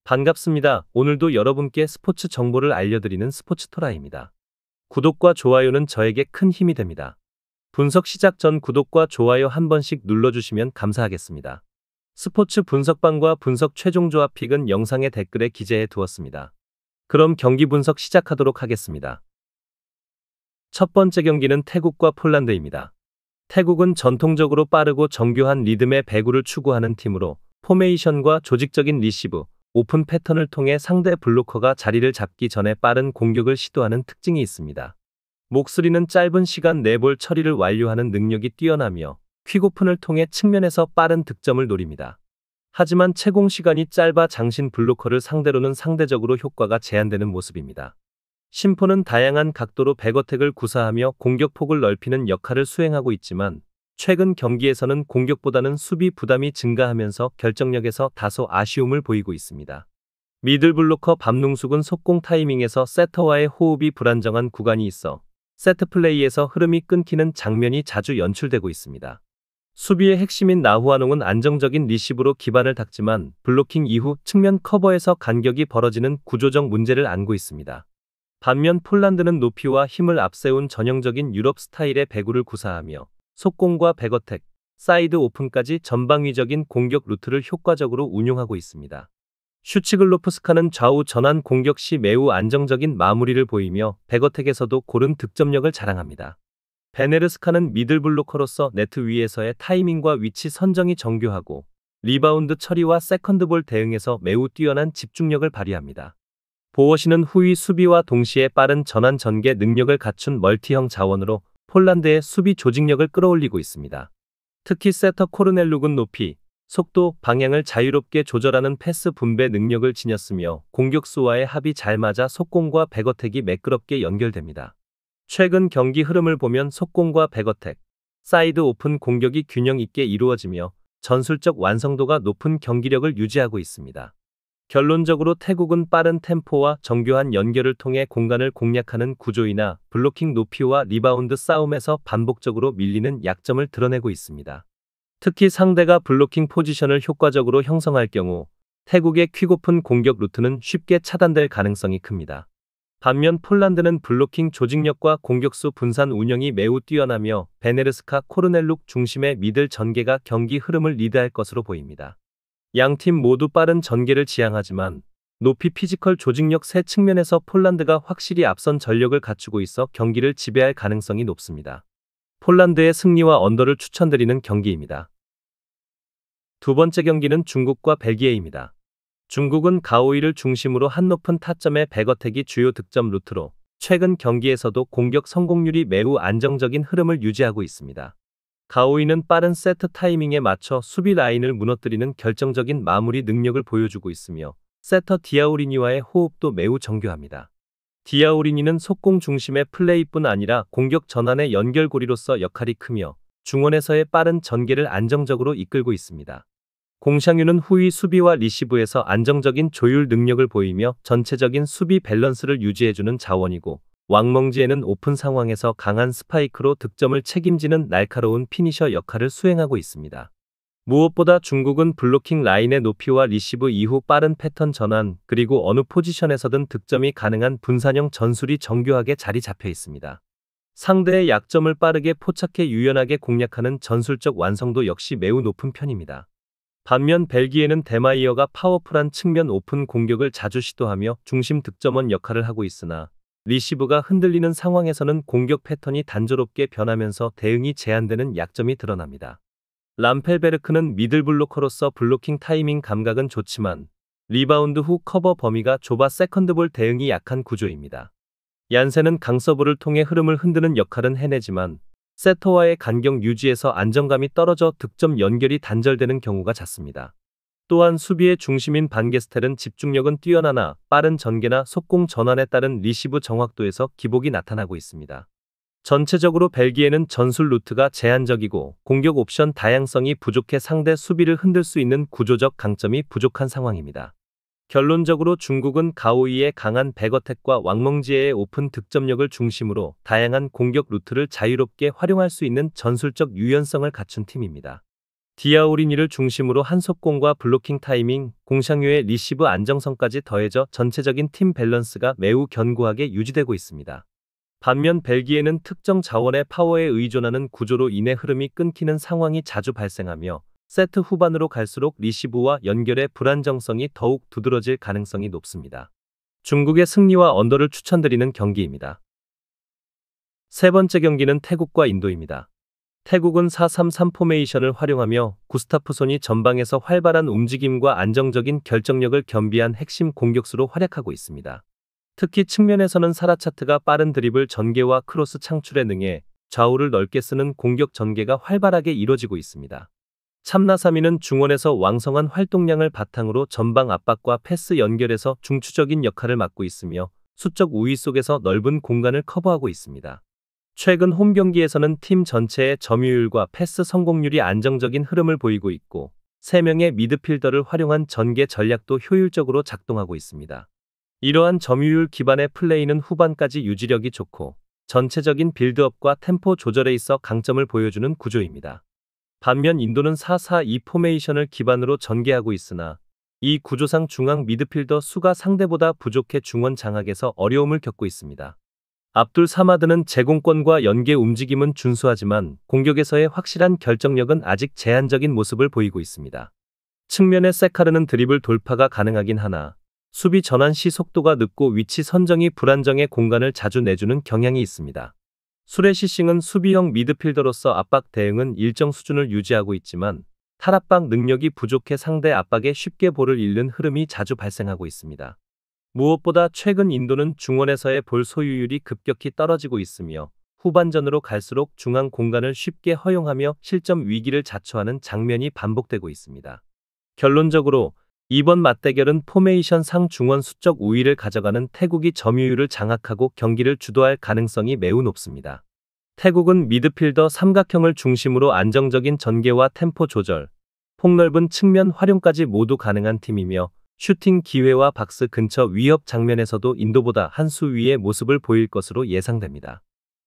반갑습니다. 오늘도 여러분께 스포츠 정보를 알려드리는 스포츠토라입니다. 구독과 좋아요는 저에게 큰 힘이 됩니다. 분석 시작 전 구독과 좋아요 한 번씩 눌러주시면 감사하겠습니다. 스포츠 분석방과 분석 최종 조합 픽은 영상의 댓글에 기재해 두었습니다. 그럼 경기 분석 시작하도록 하겠습니다. 첫 번째 경기는 태국과 폴란드입니다. 태국은 전통적으로 빠르고 정교한 리듬의 배구를 추구하는 팀으로 포메이션과 조직적인 리시브, 오픈 패턴을 통해 상대 블로커가 자리를 잡기 전에 빠른 공격을 시도하는 특징이 있습니다. 목소리는 짧은 시간 내 볼 처리를 완료하는 능력이 뛰어나며 퀵오픈을 통해 측면에서 빠른 득점을 노립니다. 하지만 채공 시간이 짧아 장신 블로커를 상대로는 상대적으로 효과가 제한되는 모습입니다. 심포는 다양한 각도로 백어택을 구사하며 공격폭을 넓히는 역할을 수행하고 있지만 최근 경기에서는 공격보다는 수비 부담이 증가하면서 결정력에서 다소 아쉬움을 보이고 있습니다. 미들블로커 밤농숙은 속공 타이밍에서 세터와의 호흡이 불안정한 구간이 있어 세트 플레이에서 흐름이 끊기는 장면이 자주 연출되고 있습니다. 수비의 핵심인 나후아농은 안정적인 리시브로 기반을 닦지만 블로킹 이후 측면 커버에서 간격이 벌어지는 구조적 문제를 안고 있습니다. 반면 폴란드는 높이와 힘을 앞세운 전형적인 유럽 스타일의 배구를 구사하며 속공과 백어택, 사이드 오픈까지 전방위적인 공격 루트를 효과적으로 운용하고 있습니다. 슈치글로프스카는 좌우 전환 공격 시 매우 안정적인 마무리를 보이며 백어택에서도 고른 득점력을 자랑합니다. 베네르스카는 미들블로커로서 네트 위에서의 타이밍과 위치 선정이 정교하고 리바운드 처리와 세컨드볼 대응에서 매우 뛰어난 집중력을 발휘합니다. 보워시는 후위 수비와 동시에 빠른 전환 전개 능력을 갖춘 멀티형 자원으로 폴란드의 수비 조직력을 끌어올리고 있습니다. 특히 세터 코르넬룩은 높이, 속도, 방향을 자유롭게 조절하는 패스 분배 능력을 지녔으며 공격수와의 합이 잘 맞아 속공과 백어택이 매끄럽게 연결됩니다. 최근 경기 흐름을 보면 속공과 백어택, 사이드 오픈 공격이 균형 있게 이루어지며 전술적 완성도가 높은 경기력을 유지하고 있습니다. 결론적으로 태국은 빠른 템포와 정교한 연결을 통해 공간을 공략하는 구조이나 블로킹 높이와 리바운드 싸움에서 반복적으로 밀리는 약점을 드러내고 있습니다. 특히 상대가 블로킹 포지션을 효과적으로 형성할 경우 태국의 퀵오픈 공격 루트는 쉽게 차단될 가능성이 큽니다. 반면 폴란드는 블로킹 조직력과 공격수 분산 운영이 매우 뛰어나며 베네르스카 코르넬룩 중심의 미들 전개가 경기 흐름을 리드할 것으로 보입니다. 양팀 모두 빠른 전개를 지향하지만 높이 피지컬 조직력 세 측면에서 폴란드가 확실히 앞선 전력을 갖추고 있어 경기를 지배할 가능성이 높습니다. 폴란드의 승리와 언더를 추천드리는 경기입니다. 두 번째 경기는 중국과 벨기에입니다. 중국은 가오이를 중심으로 한높은 타점의 백어택이 주요 득점 루트로 최근 경기에서도 공격 성공률이 매우 안정적인 흐름을 유지하고 있습니다. 가오이는 빠른 세트 타이밍에 맞춰 수비 라인을 무너뜨리는 결정적인 마무리 능력을 보여주고 있으며 세터 디아우리니와의 호흡도 매우 정교합니다. 디아우리니는 속공 중심의 플레이뿐 아니라 공격 전환의 연결고리로서 역할이 크며 중원에서의 빠른 전개를 안정적으로 이끌고 있습니다. 공샹유는 후위 수비와 리시브에서 안정적인 조율 능력을 보이며 전체적인 수비 밸런스를 유지해주는 자원이고 왕멍지에는 오픈 상황에서 강한 스파이크로 득점을 책임지는 날카로운 피니셔 역할을 수행하고 있습니다. 무엇보다 중국은 블로킹 라인의 높이와 리시브 이후 빠른 패턴 전환 그리고 어느 포지션에서든 득점이 가능한 분산형 전술이 정교하게 자리 잡혀 있습니다. 상대의 약점을 빠르게 포착해 유연하게 공략하는 전술적 완성도 역시 매우 높은 편입니다. 반면 벨기에는 데마이어가 파워풀한 측면 오픈 공격을 자주 시도하며 중심 득점원 역할을 하고 있으나 리시브가 흔들리는 상황에서는 공격 패턴이 단조롭게 변하면서 대응이 제한되는 약점이 드러납니다. 람펠베르크는 미들블로커로서 블로킹 타이밍 감각은 좋지만 리바운드 후 커버 범위가 좁아 세컨드볼 대응이 약한 구조입니다. 얀센은 강서브를 통해 흐름을 흔드는 역할은 해내지만 세터와의 간격 유지에서 안정감이 떨어져 득점 연결이 단절되는 경우가 잦습니다. 또한 수비의 중심인 반게스텔은 집중력은 뛰어나나 빠른 전개나 속공 전환에 따른 리시브 정확도에서 기복이 나타나고 있습니다. 전체적으로 벨기에는 전술 루트가 제한적이고 공격 옵션 다양성이 부족해 상대 수비를 흔들 수 있는 구조적 강점이 부족한 상황입니다. 결론적으로 중국은 가오이의 강한 백어택과 왕멍지에의 오픈 득점력을 중심으로 다양한 공격 루트를 자유롭게 활용할 수 있는 전술적 유연성을 갖춘 팀입니다. 디아우리니를 중심으로 한 속공과 블로킹 타이밍, 공샹유의 리시브 안정성까지 더해져 전체적인 팀 밸런스가 매우 견고하게 유지되고 있습니다. 반면 벨기에는 특정 자원의 파워에 의존하는 구조로 인해 흐름이 끊기는 상황이 자주 발생하며 세트 후반으로 갈수록 리시브와 연결의 불안정성이 더욱 두드러질 가능성이 높습니다. 중국의 승리와 언더를 추천드리는 경기입니다. 세 번째 경기는 태국과 인도입니다. 태국은 4-3-3 포메이션을 활용하며 구스타프손이 전방에서 활발한 움직임과 안정적인 결정력을 겸비한 핵심 공격수로 활약하고 있습니다. 특히 측면에서는 사라차트가 빠른 드리블 전개와 크로스 창출에 능해 좌우를 넓게 쓰는 공격 전개가 활발하게 이뤄지고 있습니다. 참나사미는 중원에서 왕성한 활동량을 바탕으로 전방 압박과 패스 연결에서 중추적인 역할을 맡고 있으며 수적 우위 속에서 넓은 공간을 커버하고 있습니다. 최근 홈 경기에서는 팀 전체의 점유율과 패스 성공률이 안정적인 흐름을 보이고 있고 3명의 미드필더를 활용한 전개 전략도 효율적으로 작동하고 있습니다. 이러한 점유율 기반의 플레이는 후반까지 유지력이 좋고 전체적인 빌드업과 템포 조절에 있어 강점을 보여주는 구조입니다. 반면 인도는 4-4-2 포메이션을 기반으로 전개하고 있으나 이 구조상 중앙 미드필더 수가 상대보다 부족해 중원 장악에서 어려움을 겪고 있습니다. 압둘 사마드는 제공권과 연계 움직임은 준수하지만 공격에서의 확실한 결정력은 아직 제한적인 모습을 보이고 있습니다. 측면의 세카르는 드리블 돌파가 가능하긴 하나 수비 전환 시 속도가 늦고 위치 선정이 불안정해 공간을 자주 내주는 경향이 있습니다. 수레시싱은 수비형 미드필더로서 압박 대응은 일정 수준을 유지하고 있지만 탈압박 능력이 부족해 상대 압박에 쉽게 볼을 잃는 흐름이 자주 발생하고 있습니다. 무엇보다 최근 인도는 중원에서의 볼 소유율이 급격히 떨어지고 있으며 후반전으로 갈수록 중앙 공간을 쉽게 허용하며 실점 위기를 자초하는 장면이 반복되고 있습니다. 결론적으로 이번 맞대결은 포메이션 상 중원 수적 우위를 가져가는 태국이 점유율을 장악하고 경기를 주도할 가능성이 매우 높습니다. 태국은 미드필더 삼각형을 중심으로 안정적인 전개와 템포 조절, 폭넓은 측면 활용까지 모두 가능한 팀이며 슈팅 기회와 박스 근처 위협 장면에서도 인도보다 한 수 위의 모습을 보일 것으로 예상됩니다.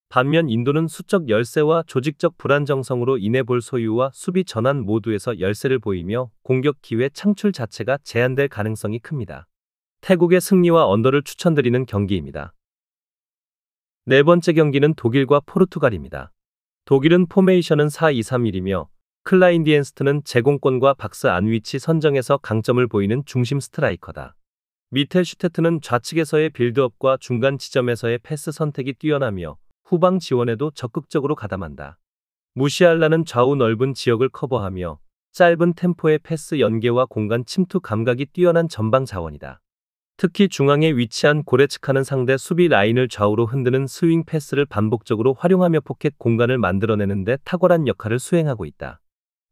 반면 인도는 수적 열세와 조직적 불안정성으로 인해 볼 소유와 수비 전환 모두에서 열세를 보이며 공격 기회 창출 자체가 제한될 가능성이 큽니다. 태국의 승리와 언더를 추천드리는 경기입니다. 네 번째 경기는 독일과 포르투갈입니다. 독일은 포메이션은 4-2-3-1이며 클라인디엔스트는 제공권과 박스 안 위치 선정에서 강점을 보이는 중심 스트라이커다. 미텔 슈테트는 좌측에서의 빌드업과 중간 지점에서의 패스 선택이 뛰어나며 후방 지원에도 적극적으로 가담한다. 무시알라는 좌우 넓은 지역을 커버하며 짧은 템포의 패스 연계와 공간 침투 감각이 뛰어난 전방 자원이다. 특히 중앙에 위치한 고레츠카는 상대 수비 라인을 좌우로 흔드는 스윙 패스를 반복적으로 활용하며 포켓 공간을 만들어내는 데 탁월한 역할을 수행하고 있다.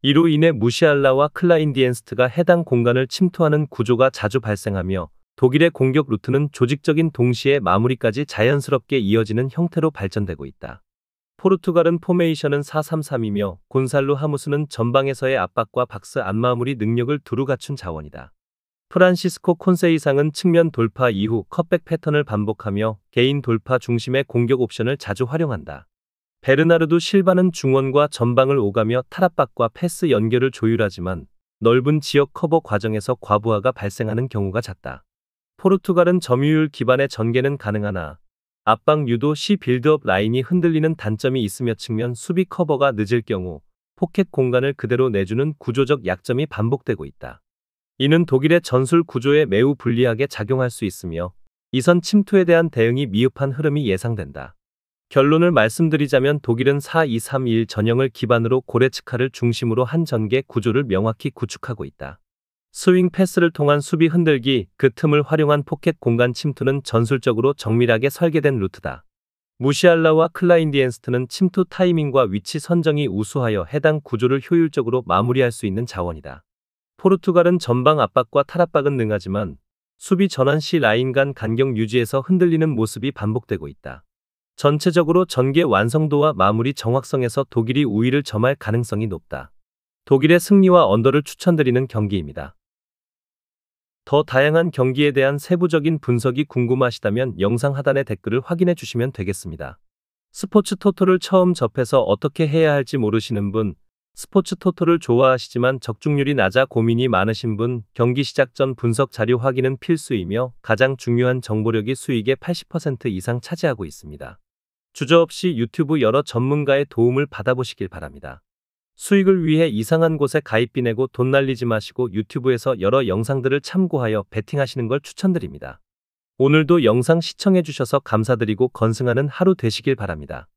이로 인해 무시알라와 클라인디엔스트가 해당 공간을 침투하는 구조가 자주 발생하며 독일의 공격 루트는 조직적인 동시에 마무리까지 자연스럽게 이어지는 형태로 발전되고 있다. 포르투갈은 포메이션은 4-3-3이며 곤살로 하무스는 전방에서의 압박과 박스 안마무리 능력을 두루 갖춘 자원이다. 프란시스코 콘세이상은 측면 돌파 이후 컷백 패턴을 반복하며 개인 돌파 중심의 공격 옵션을 자주 활용한다. 베르나르도 실바는 중원과 전방을 오가며 탈압박과 패스 연결을 조율하지만 넓은 지역 커버 과정에서 과부하가 발생하는 경우가 잦다. 포르투갈은 점유율 기반의 전개는 가능하나 압박 유도 시 빌드업 라인이 흔들리는 단점이 있으며 측면 수비 커버가 늦을 경우 포켓 공간을 그대로 내주는 구조적 약점이 반복되고 있다. 이는 독일의 전술 구조에 매우 불리하게 작용할 수 있으며 이선 침투에 대한 대응이 미흡한 흐름이 예상된다. 결론을 말씀드리자면 독일은 4-2-3-1 전형을 기반으로 고레츠카를 중심으로 한 전개 구조를 명확히 구축하고 있다. 스윙 패스를 통한 수비 흔들기, 그 틈을 활용한 포켓 공간 침투는 전술적으로 정밀하게 설계된 루트다. 무시알라와 클라인디엔스트는 침투 타이밍과 위치 선정이 우수하여 해당 구조를 효율적으로 마무리할 수 있는 자원이다. 포르투갈은 전방 압박과 탈압박은 능하지만 수비 전환 시 라인 간 간격 유지에서 흔들리는 모습이 반복되고 있다. 전체적으로 전개 완성도와 마무리 정확성에서 독일이 우위를 점할 가능성이 높다. 독일의 승리와 언더를 추천드리는 경기입니다. 더 다양한 경기에 대한 세부적인 분석이 궁금하시다면 영상 하단의 댓글을 확인해 주시면 되겠습니다. 스포츠 토토를 처음 접해서 어떻게 해야 할지 모르시는 분, 스포츠 토토를 좋아하시지만 적중률이 낮아 고민이 많으신 분, 경기 시작 전 분석 자료 확인은 필수이며 가장 중요한 정보력이 수익의 80% 이상 차지하고 있습니다. 주저없이 유튜브 여러 전문가의 도움을 받아보시길 바랍니다. 수익을 위해 이상한 곳에 가입비 내고 돈 날리지 마시고 유튜브에서 여러 영상들을 참고하여 베팅하시는 걸 추천드립니다. 오늘도 영상 시청해주셔서 감사드리고 건승하는 하루 되시길 바랍니다.